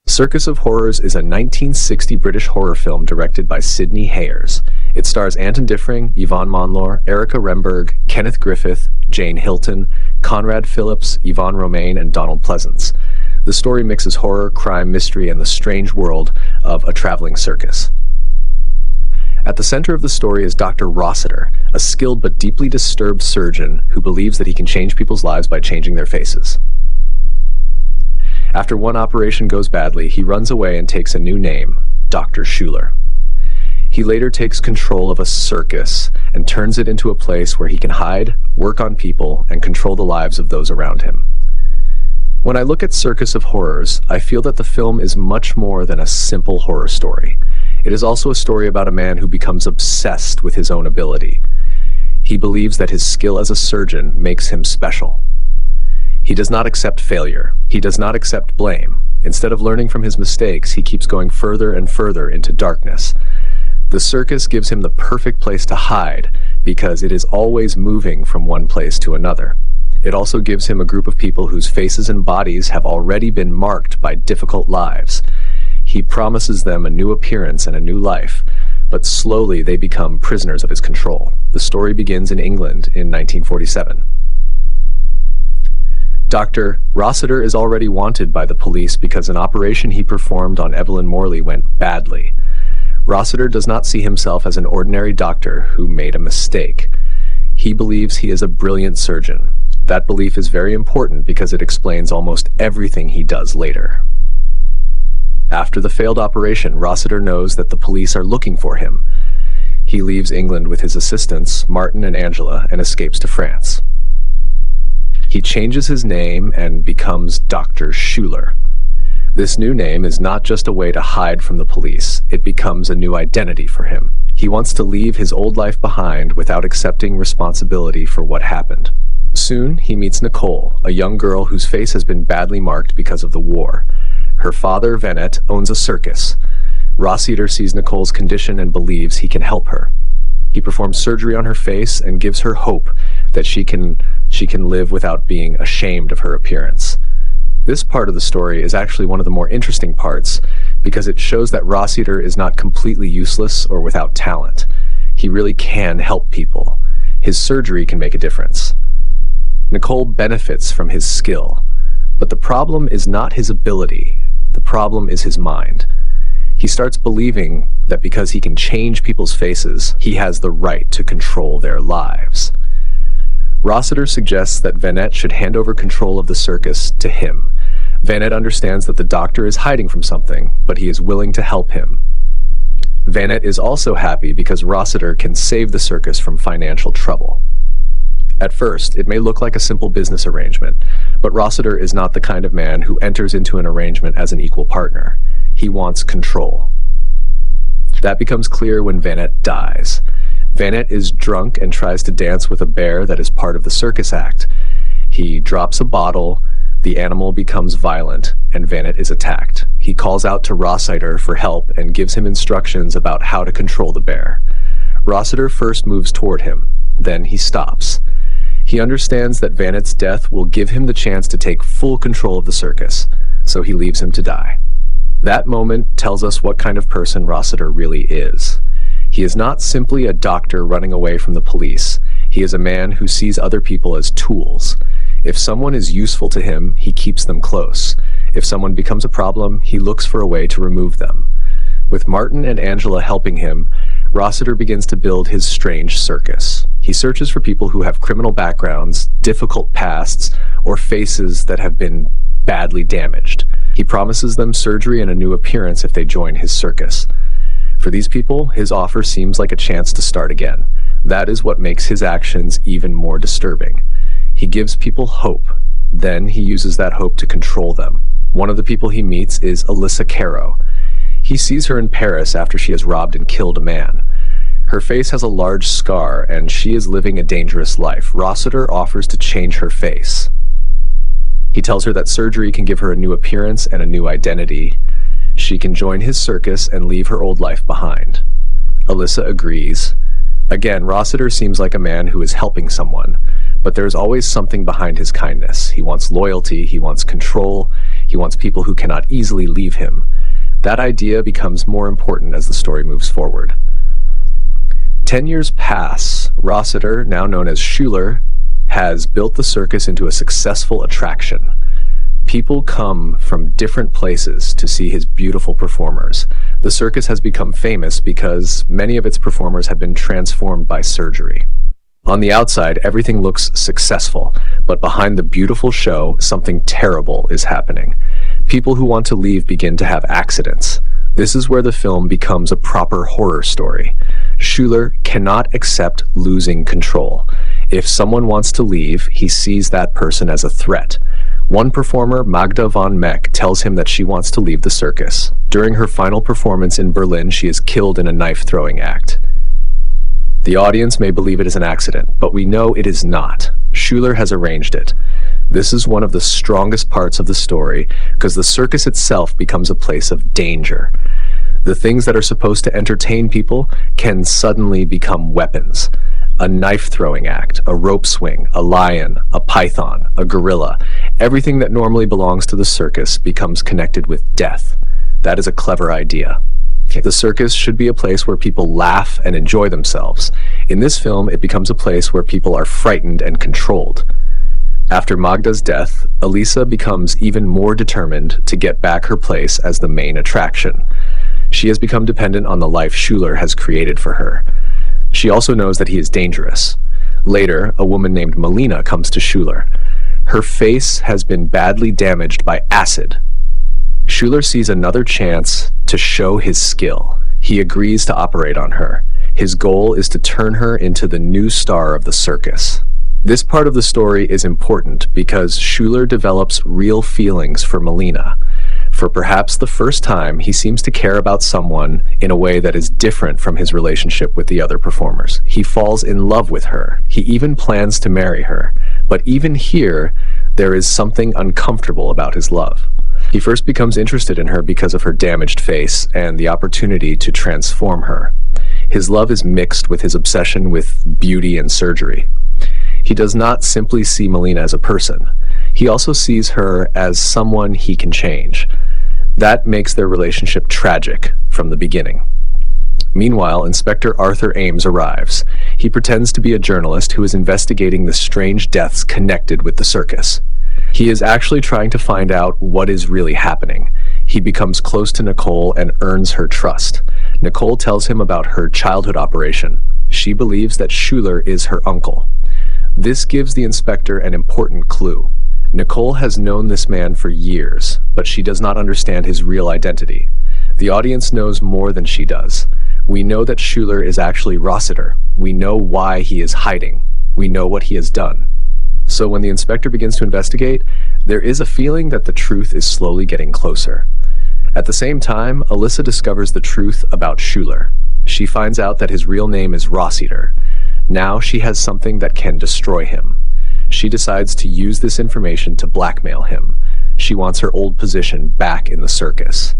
Circus of Horrors is a 1960 British horror film directed by Sidney Hayers. It stars Anton Diffring, Yvonne Monlaur, Erika Remberg, Kenneth Griffith, Jane Hylton, Conrad Phillips, Yvonne Romain, and Donald Pleasence. The story mixes horror, crime, mystery, and the strange world of a traveling circus. At the center of the story is Dr. Rossiter, a skilled but deeply disturbed surgeon who believes that he can change people's lives by changing their faces. After one operation goes badly, he runs away and takes a new name, Dr. Schuler. He later takes control of a circus and turns it into a place where he can hide, work on people, and control the lives of those around him. When I look at Circus of Horrors, I feel that the film is much more than a simple horror story. It is also a story about a man who becomes obsessed with his own ability. He believes that his skill as a surgeon makes him special. He does not accept failure. He does not accept blame. Instead of learning from his mistakes, he keeps going further and further into darkness. The circus gives him the perfect place to hide because it is always moving from one place to another. It also gives him a group of people whose faces and bodies have already been marked by difficult lives. He promises them a new appearance and a new life, but slowly they become prisoners of his control. The story begins in England in 1947. Dr. Rossiter is already wanted by the police because an operation he performed on Evelyn Morley went badly. Rossiter does not see himself as an ordinary doctor who made a mistake. He believes he is a brilliant surgeon. That belief is very important because it explains almost everything he does later. After the failed operation, Rossiter knows that the police are looking for him. He leaves England with his assistants, Martin and Angela, and escapes to France. He changes his name and becomes Dr. Schuler. This new name is not just a way to hide from the police, it becomes a new identity for him. He wants to leave his old life behind without accepting responsibility for what happened. Soon, he meets Nicole, a young girl whose face has been badly marked because of the war. Her father, Venet, owns a circus. Rossiter sees Nicole's condition and believes he can help her. He performs surgery on her face and gives her hope that she can live without being ashamed of her appearance. This part of the story is actually one of the more interesting parts because it shows that Rossiter is not completely useless or without talent. He really can help people. His surgery can make a difference. Nicole benefits from his skill, but the problem is not his ability. The problem is his mind. He starts believing that because he can change people's faces, he has the right to control their lives. Rossiter suggests that Venet should hand over control of the circus to him. Venet understands that the doctor is hiding from something, but he is willing to help him. Venet is also happy because Rossiter can save the circus from financial trouble. At first, it may look like a simple business arrangement, but Rossiter is not the kind of man who enters into an arrangement as an equal partner. He wants control. That becomes clear when Venet dies. Venet is drunk and tries to dance with a bear that is part of the circus act. He drops a bottle, the animal becomes violent, and Venet is attacked. He calls out to Rossiter for help and gives him instructions about how to control the bear. Rossiter first moves toward him, then he stops. He understands that Venet's death will give him the chance to take full control of the circus, so he leaves him to die. That moment tells us what kind of person Rossiter really is. He is not simply a doctor running away from the police. He is a man who sees other people as tools. If someone is useful to him, he keeps them close. If someone becomes a problem, he looks for a way to remove them. With Martin and Angela helping him, Rossiter begins to build his strange circus. He searches for people who have criminal backgrounds, difficult pasts, or faces that have been badly damaged. He promises them surgery and a new appearance if they join his circus. For these people, his offer seems like a chance to start again. That is what makes his actions even more disturbing. He gives people hope. Then he uses that hope to control them. One of the people he meets is Alyssa Caro. He sees her in Paris after she has robbed and killed a man. Her face has a large scar, and she is living a dangerous life. Rossiter offers to change her face. He tells her that surgery can give her a new appearance and a new identity. She can join his circus and leave her old life behind. Alyssa agrees. Again, Rossiter seems like a man who is helping someone, but there's always something behind his kindness. He wants loyalty, he wants control, he wants people who cannot easily leave him. That idea becomes more important as the story moves forward. 10 years pass. Rossiter, now known as Schuler, has built the circus into a successful attraction. People come from different places to see his beautiful performers. The circus has become famous because many of its performers have been transformed by surgery. On the outside, everything looks successful, but behind the beautiful show, something terrible is happening. People who want to leave begin to have accidents. This is where the film becomes a proper horror story. Schuler cannot accept losing control. If someone wants to leave, he sees that person as a threat. One performer, Magda von Meck, tells him that she wants to leave the circus. During her final performance in Berlin, she is killed in a knife-throwing act. The audience may believe it is an accident, but we know it is not. Schuler has arranged it. This is one of the strongest parts of the story, because the circus itself becomes a place of danger. The things that are supposed to entertain people can suddenly become weapons. A knife-throwing act, a rope swing, a lion, a python, a gorilla. Everything that normally belongs to the circus becomes connected with death. That is a clever idea. The circus should be a place where people laugh and enjoy themselves. In this film, it becomes a place where people are frightened and controlled. After Magda's death, Elisa becomes even more determined to get back her place as the main attraction. She has become dependent on the life Schuler has created for her. She also knows that he is dangerous. Later, a woman named Melina comes to Schuler. Her face has been badly damaged by acid. Schuler sees another chance to show his skill. He agrees to operate on her. His goal is to turn her into the new star of the circus. This part of the story is important because Schuler develops real feelings for Melina. For perhaps the first time, he seems to care about someone in a way that is different from his relationship with the other performers. He falls in love with her. He even plans to marry her. But even here, there is something uncomfortable about his love. He first becomes interested in her because of her damaged face and the opportunity to transform her. His love is mixed with his obsession with beauty and surgery. He does not simply see Melina as a person. He also sees her as someone he can change. That makes their relationship tragic from the beginning. Meanwhile, Inspector Arthur Ames arrives. He pretends to be a journalist who is investigating the strange deaths connected with the circus. He is actually trying to find out what is really happening. He becomes close to Nicole and earns her trust. Nicole tells him about her childhood operation. She believes that Schuler is her uncle. This gives the inspector an important clue. Nicole has known this man for years, but she does not understand his real identity. The audience knows more than she does. We know that Schuler is actually Rossiter. We know why he is hiding. We know what he has done. So when the inspector begins to investigate, there is a feeling that the truth is slowly getting closer. At the same time, Alyssa discovers the truth about Schuler. She finds out that his real name is Rossiter. Now she has something that can destroy him. She decides to use this information to blackmail him. She wants her old position back in the circus.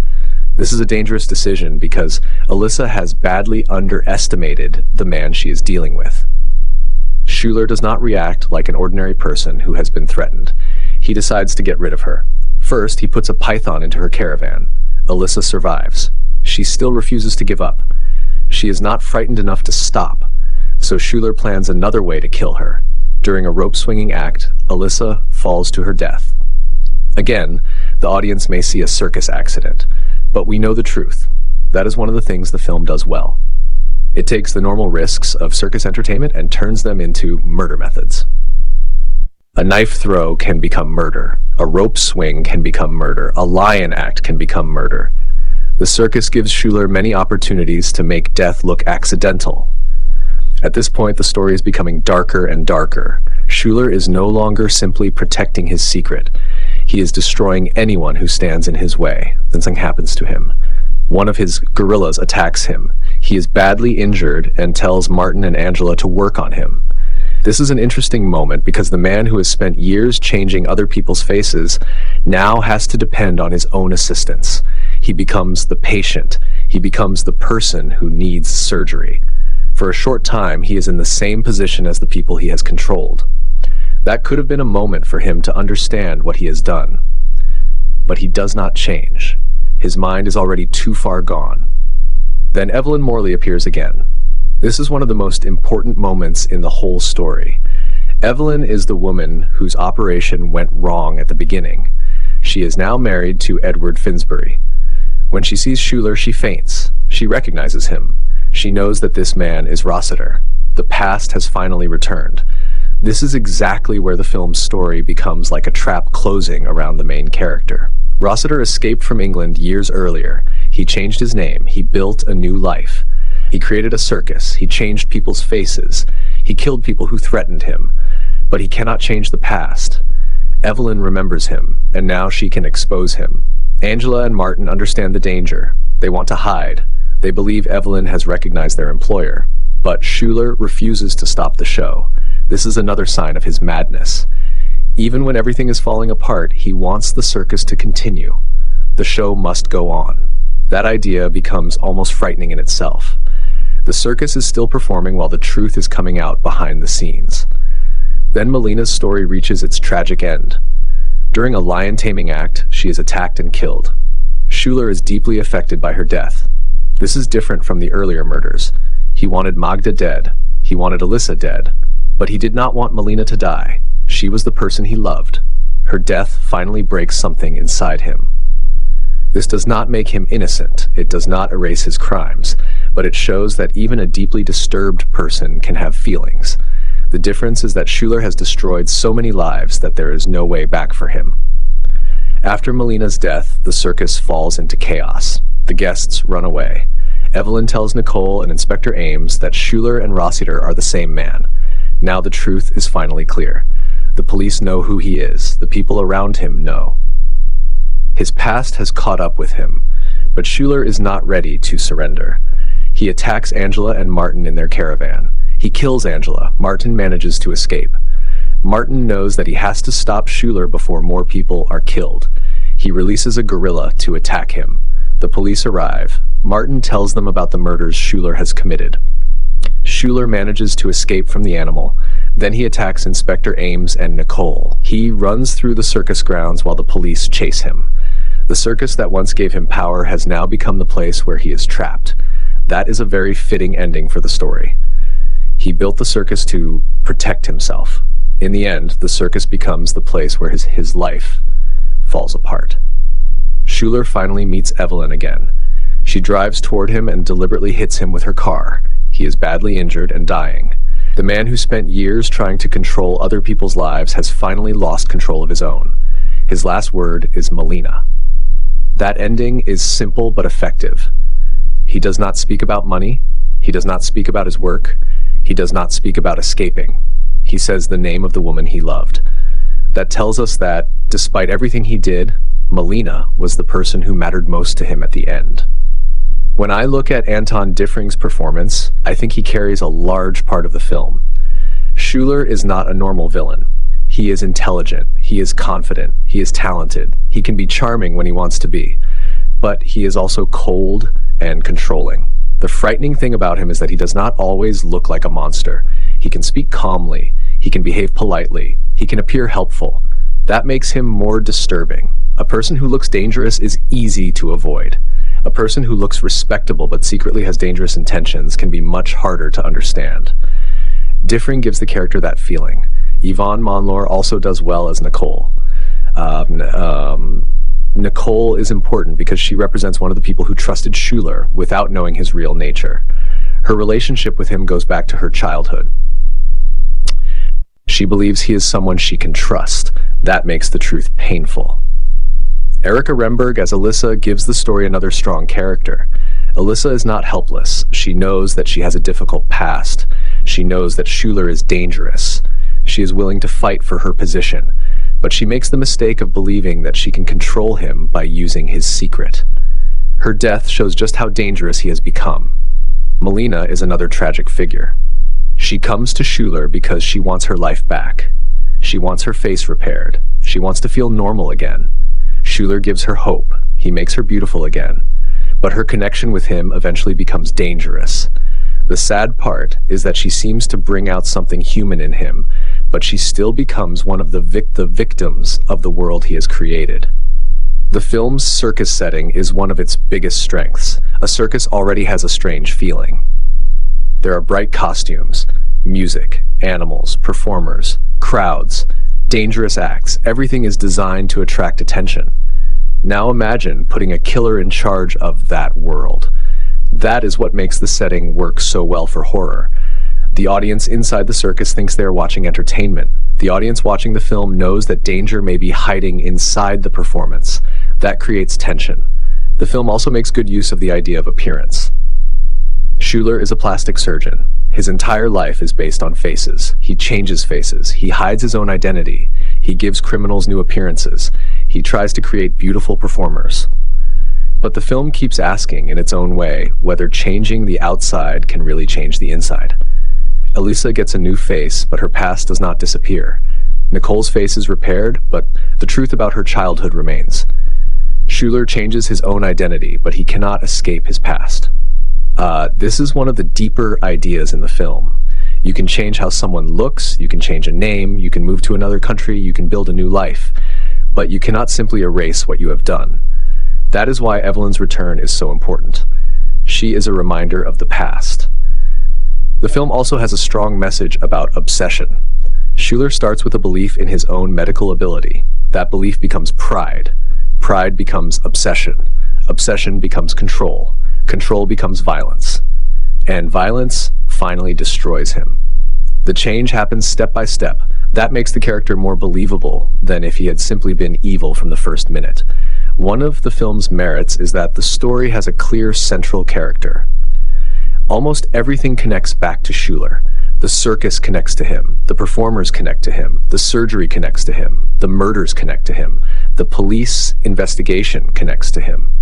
This is a dangerous decision because Alyssa has badly underestimated the man she is dealing with. Schuler does not react like an ordinary person who has been threatened. He decides to get rid of her. First, he puts a python into her caravan. Alyssa survives. She still refuses to give up. She is not frightened enough to stop, so Schuler plans another way to kill her. During a rope-swinging act, Alyssa falls to her death. Again, the audience may see a circus accident, but we know the truth. That is one of the things the film does well. It takes the normal risks of circus entertainment and turns them into murder methods. A knife throw can become murder. A rope swing can become murder. A lion act can become murder. The circus gives Schuler many opportunities to make death look accidental. At this point, the story is becoming darker and darker. Schuler is no longer simply protecting his secret. He is destroying anyone who stands in his way. Then something happens to him. One of his gorillas attacks him. He is badly injured and tells Martin and Angela to work on him. This is an interesting moment because the man who has spent years changing other people's faces now has to depend on his own assistance. He becomes the patient. He becomes the person who needs surgery. For a short time, he is in the same position as the people he has controlled. That could have been a moment for him to understand what he has done. But he does not change. His mind is already too far gone. Then Yvonne Monlaur appears again. This is one of the most important moments in the whole story. Yvonne is the woman whose operation went wrong at the beginning. She is now married to Edward Finsbury. When she sees Schuyler, she faints. She recognizes him. She knows that this man is Rossiter. The past has finally returned. This is exactly where the film's story becomes like a trap closing around the main character. Rossiter escaped from England years earlier. He changed his name. He built a new life. He created a circus. He changed people's faces. He killed people who threatened him. But he cannot change the past. Yvonne remembers him, and now she can expose him. Angela and Martin understand the danger. They want to hide. They believe Yvonne has recognized their employer. But Schuyler refuses to stop the show. This is another sign of his madness. Even when everything is falling apart, he wants the circus to continue. The show must go on. That idea becomes almost frightening in itself. The circus is still performing while the truth is coming out behind the scenes. Then Melina's story reaches its tragic end. During a lion taming act, she is attacked and killed. Schuyler is deeply affected by her death. This is different from the earlier murders. He wanted Magda dead. He wanted Alyssa dead. But he did not want Melina to die. She was the person he loved. Her death finally breaks something inside him. This does not make him innocent. It does not erase his crimes. But it shows that even a deeply disturbed person can have feelings. The difference is that Schuyler has destroyed so many lives that there is no way back for him. After Melina's death, the circus falls into chaos. The guests run away. Yvonne tells Nicole and Inspector Ames that Schuyler and Rossiter are the same man. Now the truth is finally clear. The police know who he is. The people around him know. His past has caught up with him, but Schuyler is not ready to surrender. He attacks Angela and Martin in their caravan. He kills Angela. Martin manages to escape. Martin knows that he has to stop Schuyler before more people are killed. He releases a gorilla to attack him. The police arrive. Martin tells them about the murders Schuyler has committed. Schuyler manages to escape from the animal. Then he attacks Inspector Ames and Nicole. He runs through the circus grounds while the police chase him. The circus that once gave him power has now become the place where he is trapped. That is a very fitting ending for the story. He built the circus to protect himself. In the end, the circus becomes the place where his life falls apart. Schuyler finally meets Yvonne again. She drives toward him and deliberately hits him with her car. He is badly injured and dying. The man who spent years trying to control other people's lives has finally lost control of his own. His last word is Melina. That ending is simple but effective. He does not speak about money. He does not speak about his work. He does not speak about escaping. He says the name of the woman he loved. That tells us that, despite everything he did, Melina was the person who mattered most to him at the end. When I look at Anton Diffring's performance, I think he carries a large part of the film. Schuyler is not a normal villain. He is intelligent. He is confident. He is talented. He can be charming when he wants to be. But he is also cold and controlling. The frightening thing about him is that he does not always look like a monster. He can speak calmly. He can behave politely. He can appear helpful. That makes him more disturbing. A person who looks dangerous is easy to avoid. A person who looks respectable but secretly has dangerous intentions can be much harder to understand. Diffring gives the character that feeling. Yvonne Monlaur also does well as Nicole. Nicole is important because she represents one of the people who trusted Schuyler without knowing his real nature. Her relationship with him goes back to her childhood. She believes he is someone she can trust. That makes the truth painful. Erika Remberg as Alyssa gives the story another strong character. Alyssa is not helpless. She knows that she has a difficult past. She knows that Schuyler is dangerous. She is willing to fight for her position, but she makes the mistake of believing that she can control him by using his secret. Her death shows just how dangerous he has become. Melina is another tragic figure. She comes to Schuyler because she wants her life back. She wants her face repaired. She wants to feel normal again. Schuyler gives her hope. He makes her beautiful again. But her connection with him eventually becomes dangerous. The sad part is that she seems to bring out something human in him, but she still becomes one of the victims of the world he has created. The film's circus setting is one of its biggest strengths. A circus already has a strange feeling. There are bright costumes, music, animals, performers, crowds, dangerous acts. Everything is designed to attract attention. Now imagine putting a killer in charge of that world. That is what makes the setting work so well for horror. The audience inside the circus thinks they are watching entertainment. The audience watching the film knows that danger may be hiding inside the performance. That creates tension. The film also makes good use of the idea of appearance. Schuler is a plastic surgeon. His entire life is based on faces. He changes faces. He hides his own identity. He gives criminals new appearances. He tries to create beautiful performers. But the film keeps asking, in its own way, whether changing the outside can really change the inside. Elisa gets a new face, but her past does not disappear. Nicole's face is repaired, but the truth about her childhood remains. Schuler changes his own identity, but he cannot escape his past. This is one of the deeper ideas in the film. You can change how someone looks, you can change a name, you can move to another country, you can build a new life, but you cannot simply erase what you have done. That is why Evelyn's return is so important. She is a reminder of the past. The film also has a strong message about obsession. Schuler starts with a belief in his own medical ability. That belief becomes pride. Pride becomes obsession. Obsession becomes control. Control becomes violence. And violence finally destroys him. The change happens step by step. That makes the character more believable than if he had simply been evil from the first minute. One of the film's merits is that the story has a clear central character. Almost everything connects back to Schuler. The circus connects to him. The performers connect to him. The surgery connects to him. The murders connect to him. The police investigation connects to him.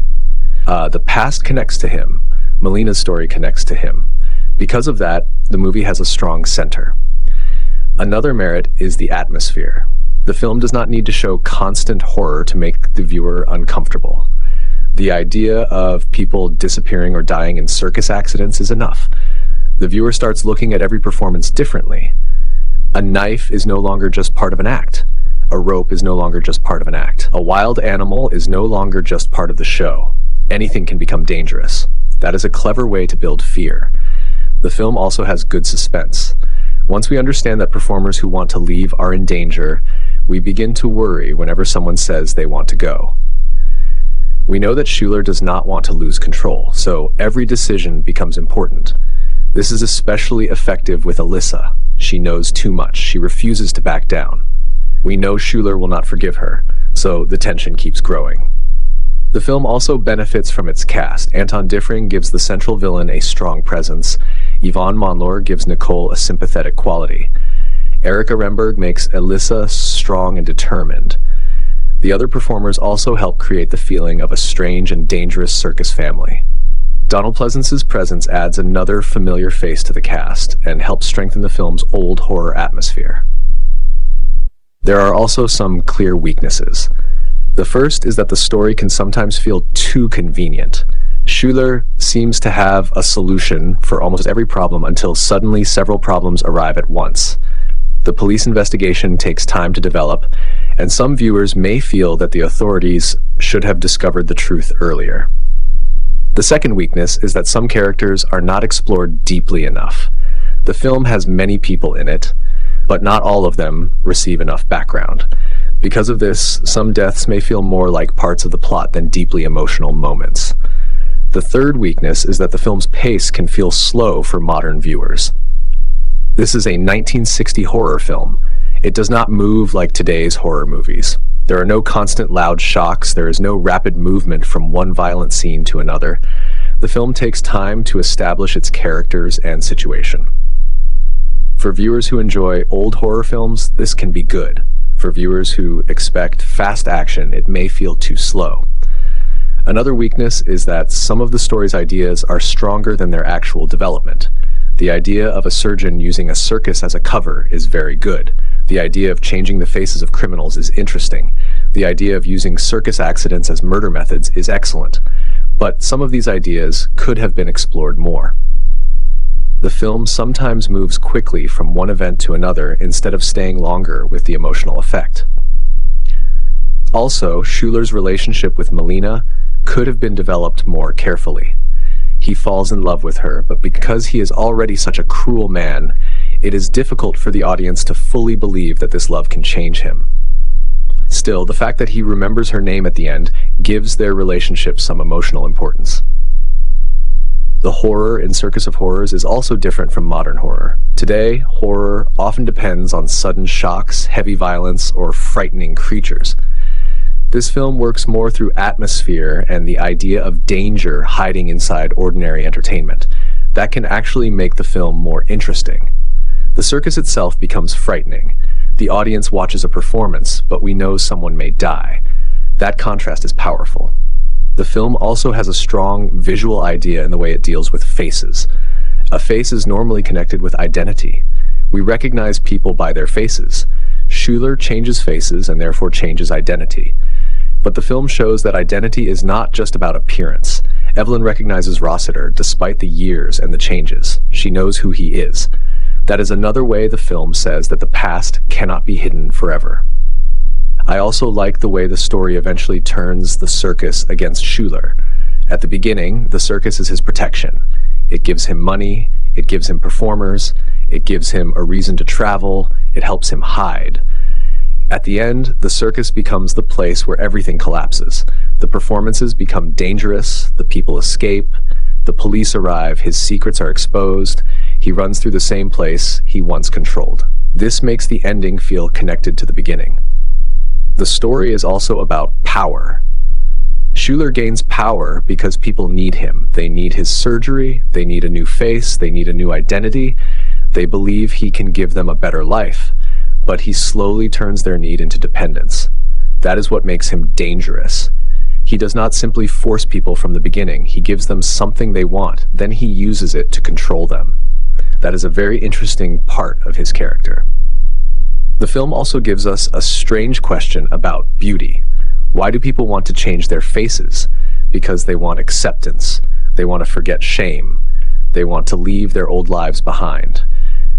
The past connects to him. Melina's story connects to him. Because of that, the movie has a strong center. Another merit is the atmosphere. The film does not need to show constant horror to make the viewer uncomfortable. The idea of people disappearing or dying in circus accidents is enough. The viewer starts looking at every performance differently. A knife is no longer just part of an act. A rope is no longer just part of an act. A wild animal is no longer just part of the show. Anything can become dangerous. That is a clever way to build fear. The film also has good suspense. Once we understand that performers who want to leave are in danger, we begin to worry whenever someone says they want to go. We know that Schuler does not want to lose control, so every decision becomes important. This is especially effective with Elisa. She knows too much. She refuses to back down. We know Schuler will not forgive her, so the tension keeps growing. The film also benefits from its cast. Anton Diffring gives the central villain a strong presence. Yvonne Monlaur gives Nicole a sympathetic quality. Erika Remberg makes Elisa strong and determined. The other performers also help create the feeling of a strange and dangerous circus family. Donald Pleasence's presence adds another familiar face to the cast and helps strengthen the film's old horror atmosphere. There are also some clear weaknesses. The first is that the story can sometimes feel too convenient. Schuler seems to have a solution for almost every problem until suddenly several problems arrive at once. The police investigation takes time to develop, and some viewers may feel that the authorities should have discovered the truth earlier. The second weakness is that some characters are not explored deeply enough. The film has many people in it, but not all of them receive enough background. Because of this, some deaths may feel more like parts of the plot than deeply emotional moments. The third weakness is that the film's pace can feel slow for modern viewers. This is a 1960 horror film. It does not move like today's horror movies. There are no constant loud shocks. There is no rapid movement from one violent scene to another. The film takes time to establish its characters and situation. For viewers who enjoy old horror films, this can be good. For viewers who expect fast action, it may feel too slow. Another weakness is that some of the story's ideas are stronger than their actual development. The idea of a surgeon using a circus as a cover is very good. The idea of changing the faces of criminals is interesting. The idea of using circus accidents as murder methods is excellent. But some of these ideas could have been explored more. The film sometimes moves quickly from one event to another instead of staying longer with the emotional effect. Also, Schuler's relationship with Melina could have been developed more carefully. He falls in love with her, but because he is already such a cruel man, it is difficult for the audience to fully believe that this love can change him. Still, the fact that he remembers her name at the end gives their relationship some emotional importance. The horror in Circus of Horrors is also different from modern horror. Today, horror often depends on sudden shocks, heavy violence, or frightening creatures. This film works more through atmosphere and the idea of danger hiding inside ordinary entertainment. That can actually make the film more interesting. The circus itself becomes frightening. The audience watches a performance, but we know someone may die. That contrast is powerful. The film also has a strong visual idea in the way it deals with faces. A face is normally connected with identity. We recognize people by their faces. Schuler changes faces and therefore changes identity. But the film shows that identity is not just about appearance. Evelyn recognizes Rossiter despite the years and the changes. She knows who he is. That is another way the film says that the past cannot be hidden forever. I also like the way the story eventually turns the circus against Schuler. At the beginning, the circus is his protection. It gives him money, it gives him performers, it gives him a reason to travel, it helps him hide. At the end, the circus becomes the place where everything collapses. The performances become dangerous, the people escape, the police arrive, his secrets are exposed, he runs through the same place he once controlled. This makes the ending feel connected to the beginning. The story is also about power. Schuler gains power because people need him. They need his surgery, they need a new face, they need a new identity. They believe he can give them a better life, but he slowly turns their need into dependence. That is what makes him dangerous. He does not simply force people from the beginning. He gives them something they want, then he uses it to control them. That is a very interesting part of his character. The film also gives us a strange question about beauty. Why do people want to change their faces? Because they want acceptance. They want to forget shame. They want to leave their old lives behind.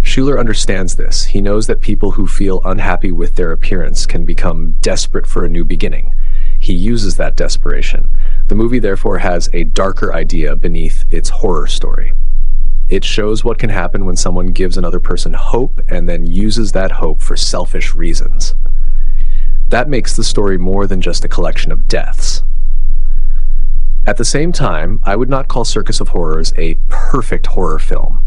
Schuler understands this. He knows that people who feel unhappy with their appearance can become desperate for a new beginning. He uses that desperation. The movie therefore has a darker idea beneath its horror story. It shows what can happen when someone gives another person hope and then uses that hope for selfish reasons. That makes the story more than just a collection of deaths. At the same time, I would not call Circus of Horrors a perfect horror film.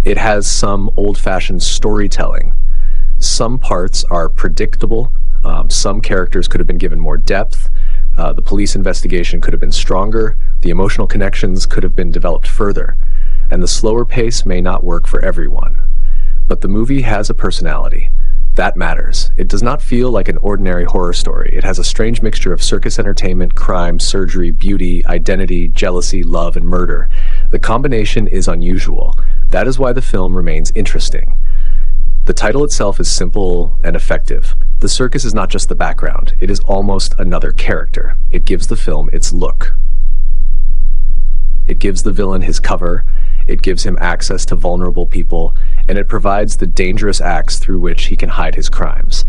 It has some old-fashioned storytelling. Some parts are predictable. Some characters could have been given more depth. The police investigation could have been stronger. The emotional connections could have been developed further. And the slower pace may not work for everyone. But the movie has a personality. That matters. It does not feel like an ordinary horror story. It has a strange mixture of circus entertainment, crime, surgery, beauty, identity, jealousy, love, and murder. The combination is unusual. That is why the film remains interesting. The title itself is simple and effective. The circus is not just the background. It is almost another character. It gives the film its look. It gives the villain his cover. It gives him access to vulnerable people, and it provides the dangerous acts through which he can hide his crimes.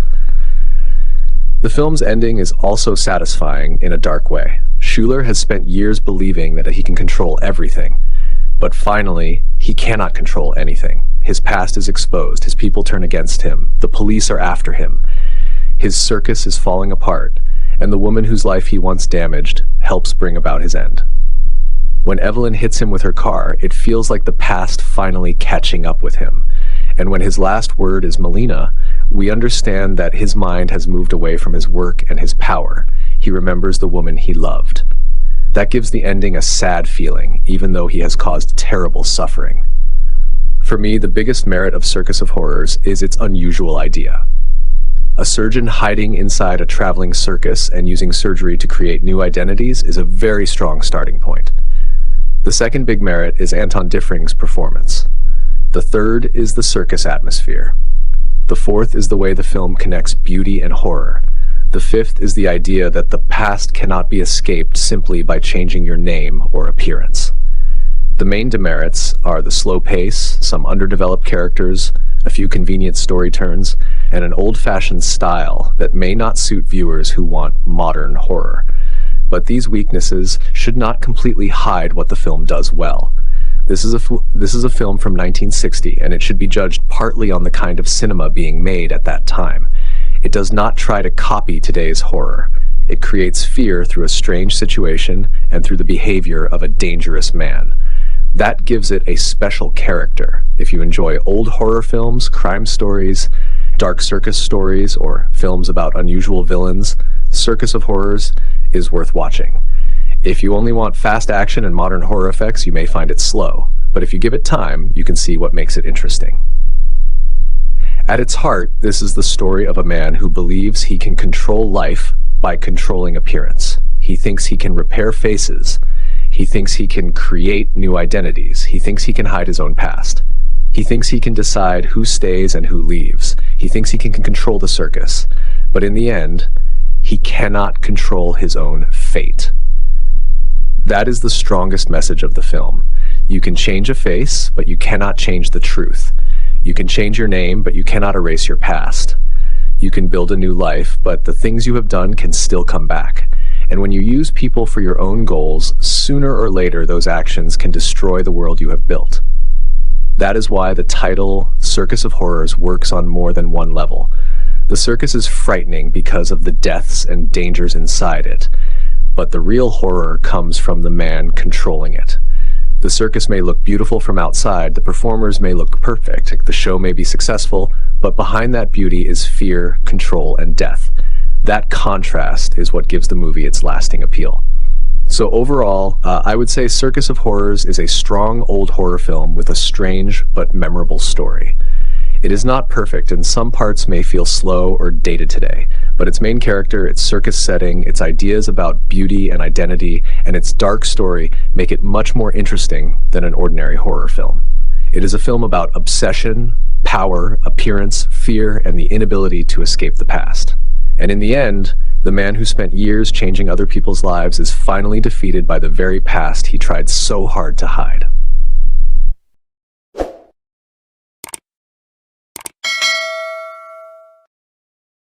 The film's ending is also satisfying in a dark way. Schuler has spent years believing that he can control everything, but finally, he cannot control anything. His past is exposed, his people turn against him, the police are after him. His circus is falling apart, and the woman whose life he once damaged helps bring about his end. When Evelyn hits him with her car, it feels like the past finally catching up with him. And when his last word is Melina, we understand that his mind has moved away from his work and his power. He remembers the woman he loved. That gives the ending a sad feeling, even though he has caused terrible suffering. For me, the biggest merit of Circus of Horrors is its unusual idea. A surgeon hiding inside a traveling circus and using surgery to create new identities is a very strong starting point. The second big merit is Anton Diffring's performance. The third is the circus atmosphere. The fourth is the way the film connects beauty and horror. The fifth is the idea that the past cannot be escaped simply by changing your name or appearance. The main demerits are the slow pace, some underdeveloped characters, a few convenient story turns, and an old-fashioned style that may not suit viewers who want modern horror. But these weaknesses should not completely hide what the film does well. This is a film from 1960, and it should be judged partly on the kind of cinema being made at that time. It does not try to copy today's horror. It creates fear through a strange situation and through the behavior of a dangerous man. That gives it a special character. If you enjoy old horror films, crime stories, dark circus stories, or films about unusual villains, Circus of Horrors is worth watching. If you only want fast action and modern horror effects, you may find it slow, but if you give it time, you can see what makes it interesting. At its heart, this is the story of a man who believes he can control life by controlling appearance. He thinks he can repair faces. He thinks he can create new identities. He thinks he can hide his own past. He thinks he can decide who stays and who leaves. He thinks he can control the circus. But in the end, he cannot control his own fate. That is the strongest message of the film. You can change a face, but you cannot change the truth. You can change your name, but you cannot erase your past. You can build a new life, but the things you have done can still come back. And when you use people for your own goals, sooner or later those actions can destroy the world you have built. That is why the title, Circus of Horrors, works on more than one level. The circus is frightening because of the deaths and dangers inside it, but the real horror comes from the man controlling it. The circus may look beautiful from outside, the performers may look perfect, the show may be successful, but behind that beauty is fear, control, and death. That contrast is what gives the movie its lasting appeal. So overall, I would say Circus of Horrors is a strong old horror film with a strange but memorable story. It is not perfect, and some parts may feel slow or dated today, but its main character, its circus setting, its ideas about beauty and identity, and its dark story make it much more interesting than an ordinary horror film. It is a film about obsession, power, appearance, fear, and the inability to escape the past. And in the end, the man who spent years changing other people's lives is finally defeated by the very past he tried so hard to hide.